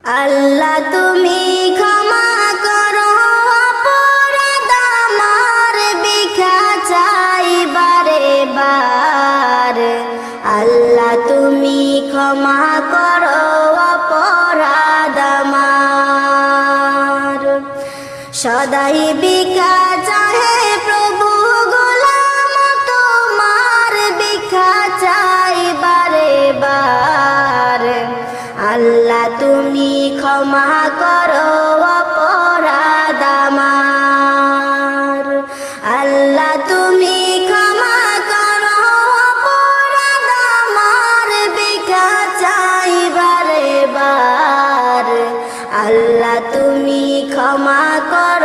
আল্লাহ তুমি ক্ষমা করো অপরাধ আমার, ভিক্ষা চাই বারে বার। আল্লাহ তুমি ক্ষমা করো অপরাধ আমার। সদাই ভিক্ষা চাহে প্রভু, গোলাম তোমার, ভিক্ষা চাই বারে বার। আল্লাহ তুমি ক্ষমা করো অপরাধ আমার। আল্লাহ তুমি ক্ষমা করো অপরাধ আমার, ভিক্ষা চাই বারে বার। আল্লাহ তুমি ক্ষমা করো